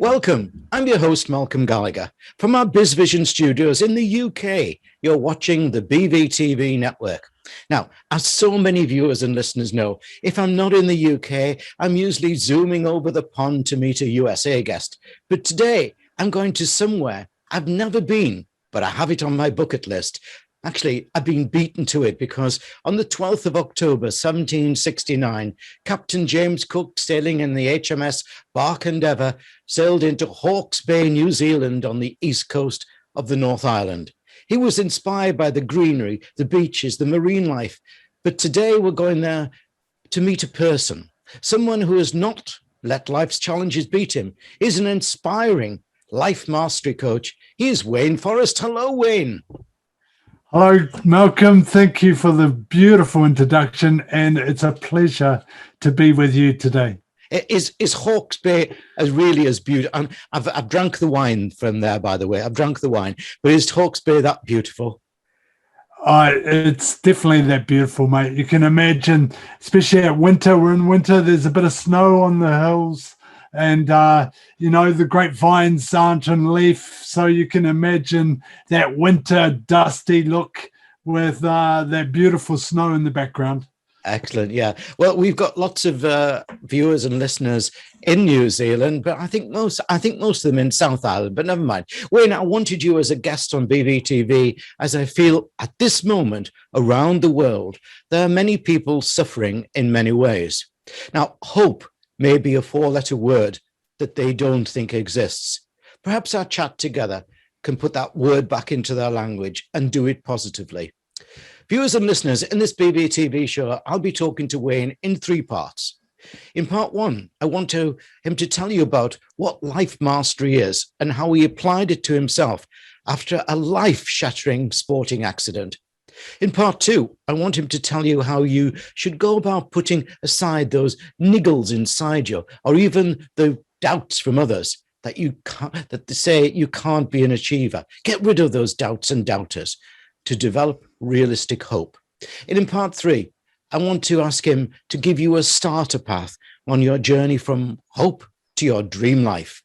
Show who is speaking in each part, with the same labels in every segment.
Speaker 1: Welcome. I'm your host, Malcolm Gallagher. From our BizVision studios in the UK, you're watching the BV-TV network. Now, as so many viewers and listeners know, if I'm not in the UK, I'm usually zooming over the pond to meet a USA guest. But today, I'm going to somewhere I've never been, but I have it on my bucket list. Actually, I've been beaten to it because on the 12th of October, 1769, Captain James Cook, sailing in the HMS Bark Endeavour, sailed into Hawke's Bay, New Zealand, on the east coast of the North Island. He was inspired by the greenery, the beaches, the marine life. But today we're going there to meet a person, someone who has not let life's challenges beat him. He's an inspiring life mastery coach. He is Wayne Forrest. Hello, Wayne.
Speaker 2: Hello, Malcolm. Thank you for the beautiful introduction, and it's a pleasure to be with you today.
Speaker 1: Is Hawke's Bay really as beautiful? And I've drunk the wine from there, by the way. I've drunk the wine, but is Hawke's Bay that beautiful?
Speaker 2: It's definitely that beautiful, mate. You can imagine, especially at winter. We're in winter. There's a bit of snow on the hills, and the grapevines aren't in leaf, so you can imagine that winter dusty look with that beautiful snow in the background.
Speaker 1: Excellent. Yeah. Well, we've got lots of viewers and listeners in New Zealand, but I think most of them in South Island, but never mind. Wayne, I wanted you as a guest on BV-TV, as I feel at this moment around the world, there are many people suffering in many ways. Now, hope may be a four-letter word that they don't think exists. Perhaps our chat together can put that word back into their language and do it positively. Viewers and listeners, in this BV-TV show, I'll be talking to Wayne in three parts. In part one, I want him to tell you about what life mastery is and how he applied it to himself after a life-shattering sporting accident. In part two, I want him to tell you how you should go about putting aside those niggles inside you, or even the doubts from others that they say you can't be an achiever. Get rid of those doubts and doubters to develop realistic hope. And in part three, I want to ask him to give you a starter path on your journey from hope to your dream life.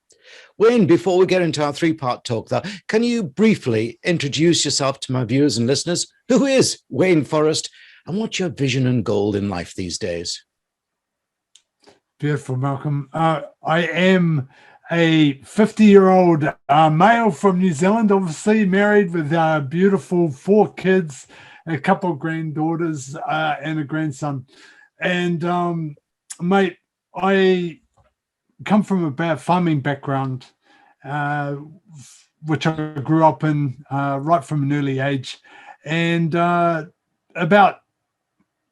Speaker 1: Wayne, before we get into our three-part talk, though, can you briefly introduce yourself to my viewers and listeners? Who is Wayne Forrest, and what's your vision and goal in life these days?
Speaker 2: Beautiful, Malcolm. I am a 50-year-old male from New Zealand, obviously married with beautiful 4 kids, a couple of granddaughters, and a grandson. And, mate, I come from a bad farming background, which I grew up in right from an early age. And about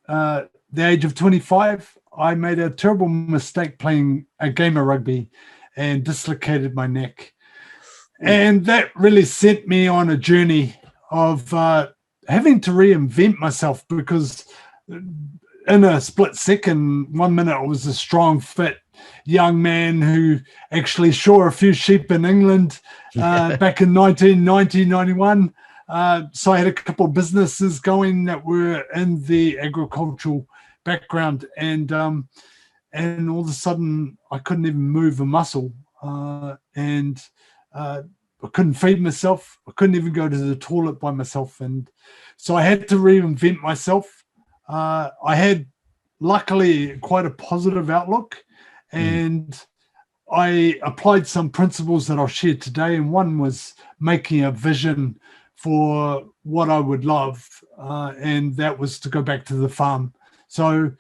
Speaker 2: the age of 25, I made a terrible mistake playing a game of rugby and dislocated my neck. And that really sent me on a journey of having to reinvent myself, because in a split second, 1 minute I was a strong, fit young man who actually shore a few sheep in England back in 1990, 91. So I had a couple of businesses going that were in the agricultural background, and all of a sudden I couldn't even move a muscle, and I couldn't feed myself. I couldn't even go to the toilet by myself, and so I had to reinvent myself. I had luckily quite a positive outlook, and I applied some principles that I'll share today, and one was making a vision for what I would love, and that was to go back to the farm. So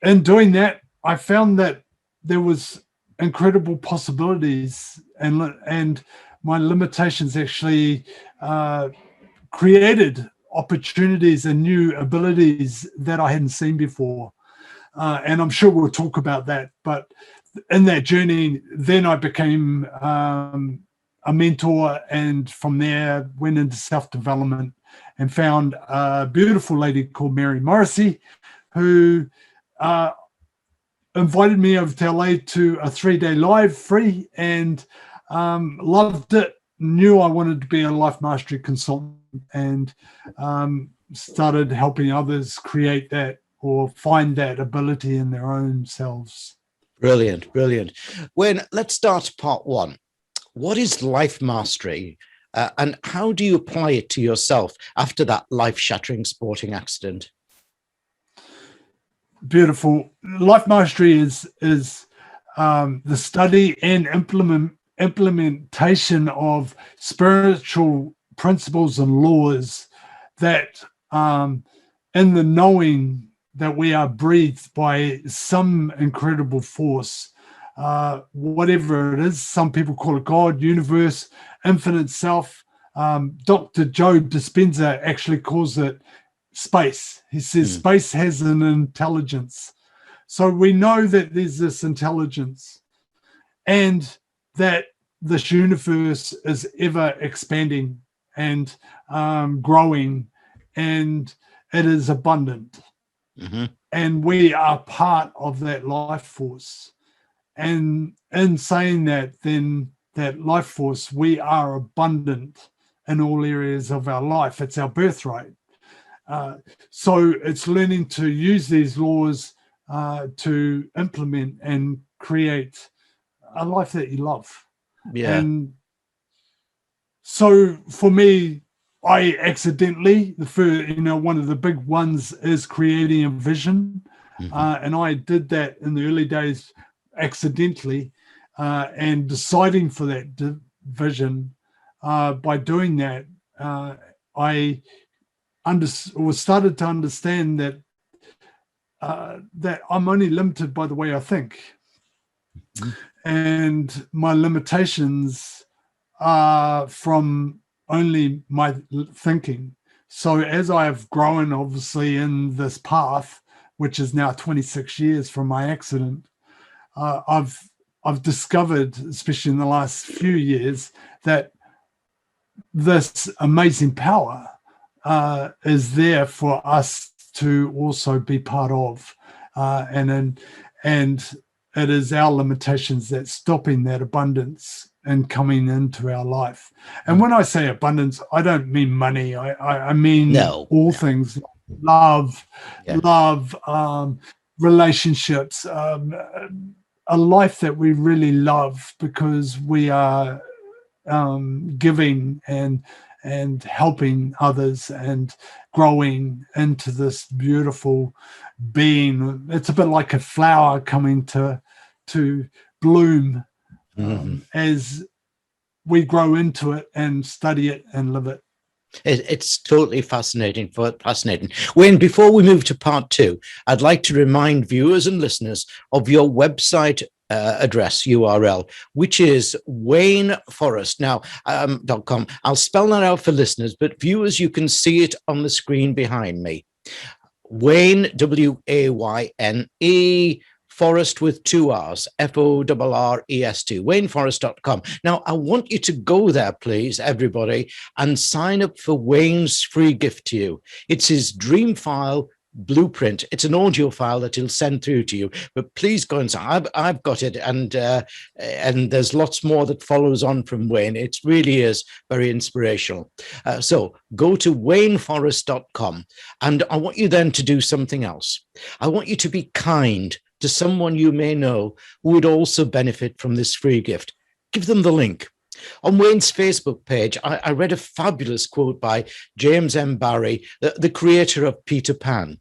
Speaker 2: in doing that, I found that there was incredible possibilities, and my limitations actually created opportunities and new abilities that I hadn't seen before. And I'm sure we'll talk about that. But in that journey, then I became a mentor, and from there went into self-development and found a beautiful lady called Mary Morrissey, who invited me over to LA to a 3-day live free, and loved it, knew I wanted to be a life mastery consultant, and started helping others create that or find that ability in their own selves.
Speaker 1: Brilliant, brilliant. Wayne, let's start part one. What is life mastery? And how do you apply it to yourself after that life-shattering sporting accident?
Speaker 2: Beautiful. Life mastery is the study and implementation of spiritual principles and laws that, in the knowing that we are breathed by some incredible force, whatever it is. Some people call it God, universe, infinite self. Dr. Joe Dispenza actually calls it space. He says space has an intelligence. So we know that there's this intelligence and that this universe is ever expanding and growing, and it is abundant.
Speaker 1: Mm-hmm.
Speaker 2: And we are part of that life force. And in saying that, then that life force, we are abundant in all areas of our life. It's our birthright. So it's learning to use these laws to implement and create a life that you love.
Speaker 1: Yeah.
Speaker 2: And so for me, I accidentally, one of the big ones is creating a vision.
Speaker 1: Mm-hmm.
Speaker 2: And I did that in the early days accidentally, and deciding for that vision. By doing that, I started to understand that that I'm only limited by the way I think, and my limitations are from only my thinking. So as I have grown, obviously, in this path, which is now 26 years from my accident, I've discovered, especially in the last few years, that this amazing power is there for us to also be part of, and it is our limitations that's stopping that abundance and coming into our life. And when I say abundance, I don't mean money. I mean all things: love, relationships, a life that we really love because we are giving and helping others and growing into this beautiful being. It's a bit like a flower coming to bloom as we grow into it and study it and live it.
Speaker 1: It's totally fascinating. Wayne, before we move to part two, I'd like to remind viewers and listeners of your website address URL, which is Wayne Forrest. Now, .com. I'll spell that out for listeners, but viewers, you can see it on the screen behind me. Wayne, WAYNE, Forrest with 2 R's, FORREST, WayneForrest.com. Now, I want you to go there, please, everybody, and sign up for Wayne's free gift to you. It's his dream file blueprint. It's an audio file that he'll send through to you, but please go and sign. I've got it, and there's lots more that follows on from Wayne. It really is very inspirational. So go to WayneForrest.com, and I want you then to do something else. I want you to be kind to someone you may know who would also benefit from this free gift. Give them the link. On Wayne's Facebook page, I read a fabulous quote by James M. Barrie, the creator of Peter Pan.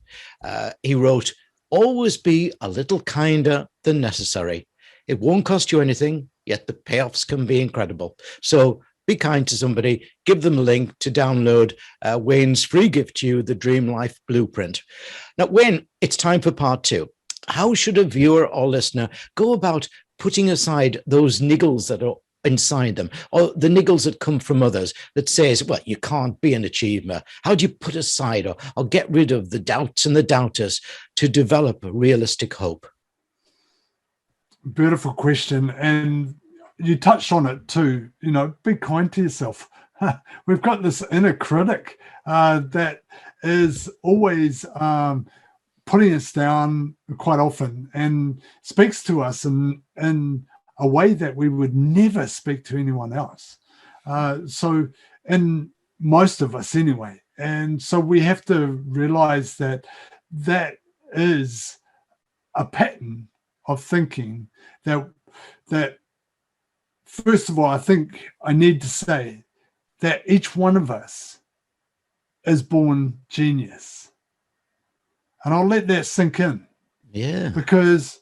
Speaker 1: He wrote, "Always be a little kinder than necessary. It won't cost you anything, yet the payoffs can be incredible." So be kind to somebody, give them a link to download Wayne's free gift to you, the Dream Life Blueprint. Now, Wayne, it's time for part two. How should a viewer or listener go about putting aside those niggles that are inside them, or the niggles that come from others that says, well, you can't be an achiever? How do you put aside or get rid of the doubts and the doubters to develop a realistic hope?
Speaker 2: Beautiful question. And you touched on it too. Be kind to yourself. We've got this inner critic that is always putting us down quite often and speaks to us in a way that we would never speak to anyone else. So in most of us anyway. And so we have to realize that that is a pattern of thinking that first of all, I think I need to say that each one of us is born genius. And I'll let that sink in.
Speaker 1: Yeah.
Speaker 2: Because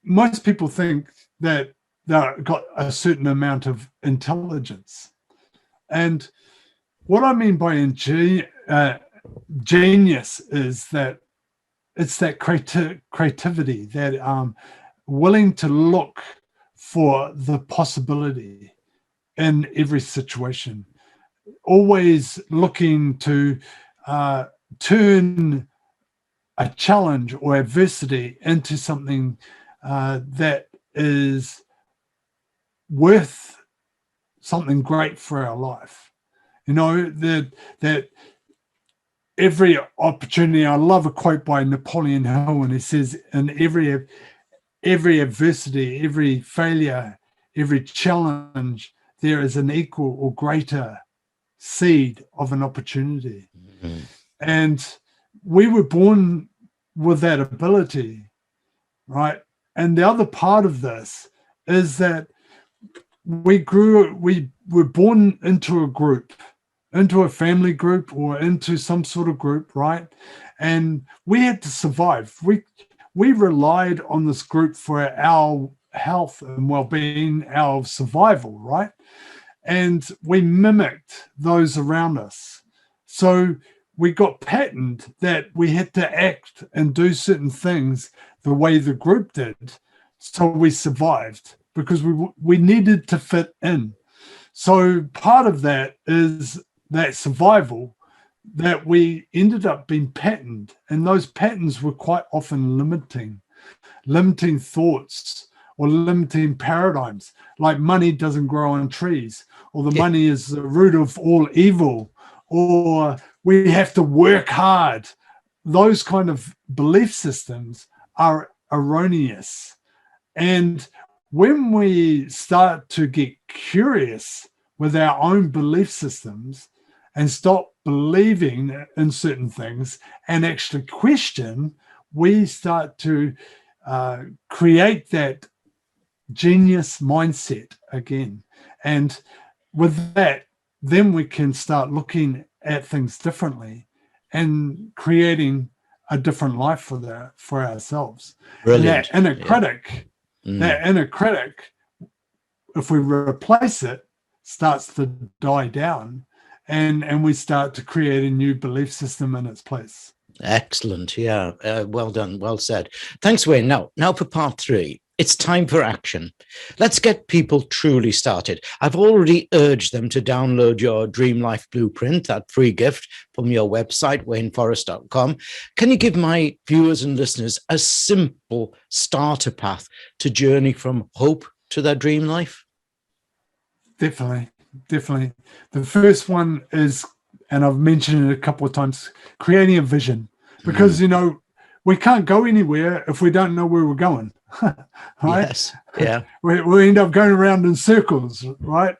Speaker 2: most people think that they've got a certain amount of intelligence. And what I mean by genius is that it's that creativity, that willing to look for the possibility in every situation, always looking to turn a challenge or adversity into something that is worth something great for our life. You know, that every opportunity, I love a quote by Napoleon Hill, and he says, in every adversity, every failure, every challenge, there is an equal or greater seed of an opportunity. Mm-hmm. And we were born with that ability, right? And the other part of this is that we were born into a group, into a family group or into some sort of group, right? And we had to survive. We relied on this group for our health and well-being, our survival, right? And we mimicked those around us. So we got patterned that we had to act and do certain things the way the group did. So we survived because we needed to fit in. So part of that is that survival, that we ended up being patterned. And those patterns were quite often limiting thoughts or limiting paradigms, like money doesn't grow on trees, or the money is the root of all evil, or we have to work hard. Those kind of belief systems are erroneous. And when we start to get curious with our own belief systems and stop believing in certain things and actually question, we start to create that genius mindset again. And with that, then we can start looking at things differently and creating a different life for ourselves.
Speaker 1: Brilliant.
Speaker 2: And that inner critic, if we replace it, starts to die down, and we start to create a new belief system in its place.
Speaker 1: Excellent. Yeah. Well done. Well said. Thanks, Wayne. Now for part 3. It's time for action. Let's get people truly started. I've already urged them to download your Dream Life Blueprint, that free gift from your website, wayneforrest.com. Can you give my viewers and listeners a simple starter path to journey from hope to their dream life?
Speaker 2: Definitely. The first one is, and I've mentioned it a couple of times, creating a vision. Because, you know, we can't go anywhere if we don't know where we're going. Right?
Speaker 1: Yes. Yeah.
Speaker 2: We end up going around in circles, right?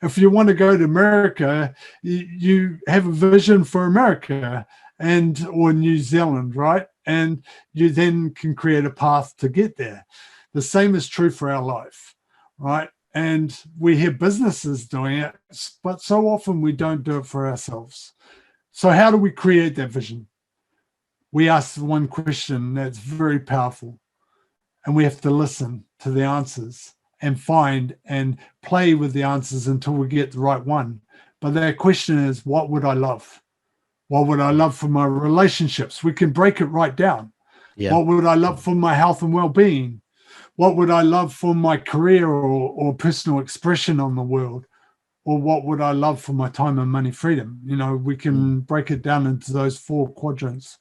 Speaker 2: If you want to go to America, you have a vision for America or New Zealand, right? And you then can create a path to get there. The same is true for our life, right? And we hear businesses doing it, but so often we don't do it for ourselves. So how do we create that vision? We ask one question that's very powerful, and we have to listen to the answers and find and play with the answers until we get the right one. But that question is, what would I love? What would I love for my relationships? We can break it right down. Yeah. What would I love for my health and well-being? What would I love for my career or personal expression on the world? Or what would I love for my time and money freedom? You know, we can break it down into those 4 quadrants.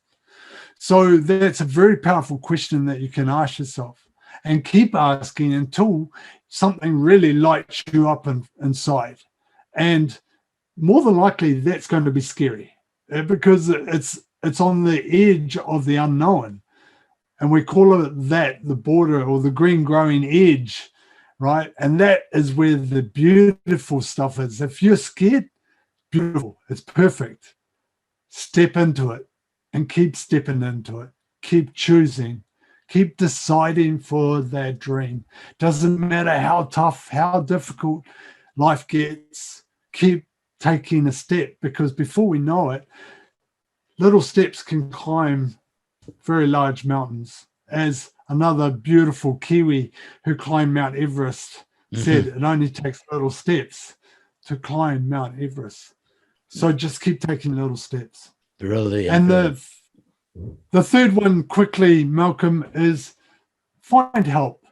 Speaker 2: So that's a very powerful question that you can ask yourself and keep asking until something really lights you up inside. And more than likely, that's going to be scary because it's on the edge of the unknown. And we call it that, the border or the green growing edge, right? And that is where the beautiful stuff is. If you're scared, beautiful, it's perfect. Step into it and keep stepping into it. Keep choosing, Keep deciding for that dream. Doesn't matter how tough, how difficult life gets, keep taking a step, because before we know it, little steps can climb very large mountains. As another beautiful Kiwi who climbed Mount Everest said, it only takes little steps to climb Mount Everest. So just keep taking little steps.
Speaker 1: Brilliant.
Speaker 2: And the third one, quickly, Malcolm, is find help.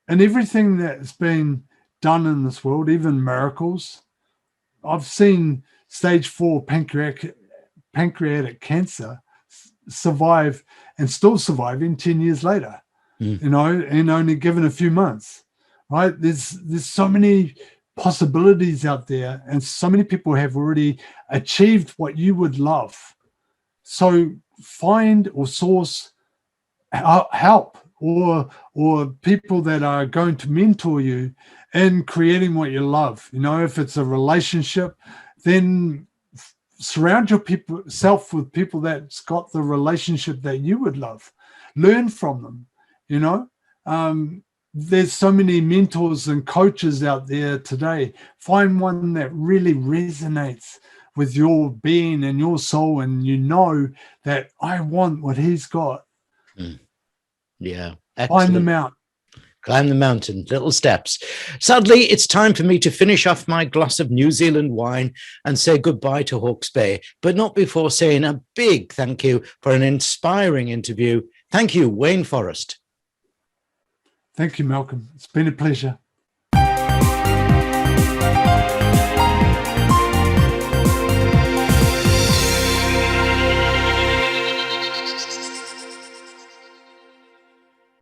Speaker 2: And everything that's been done in this world, even miracles. I've seen stage 4 pancreatic cancer survive and still surviving 10 years later, you know, and only given a few months, right? There's so many possibilities out there, and so many people have already achieved what you would love. So find or source help or people that are going to mentor you in creating what you love. You know, if it's a relationship, then surround yourself with people that's got the relationship that you would love. Learn from them, you know. There's so many mentors and coaches out there today. Find one that really resonates with your being and your soul, and you know that I want what he's got.
Speaker 1: Yeah.
Speaker 2: Find them out.
Speaker 1: Climb the mountain, little steps. Sadly, it's time for me to finish off my glass of New Zealand wine and say goodbye to Hawke's Bay, but not before saying a big thank you for an inspiring interview. Thank you, Wayne Forrest.
Speaker 2: Thank you, Malcolm. It's been a pleasure.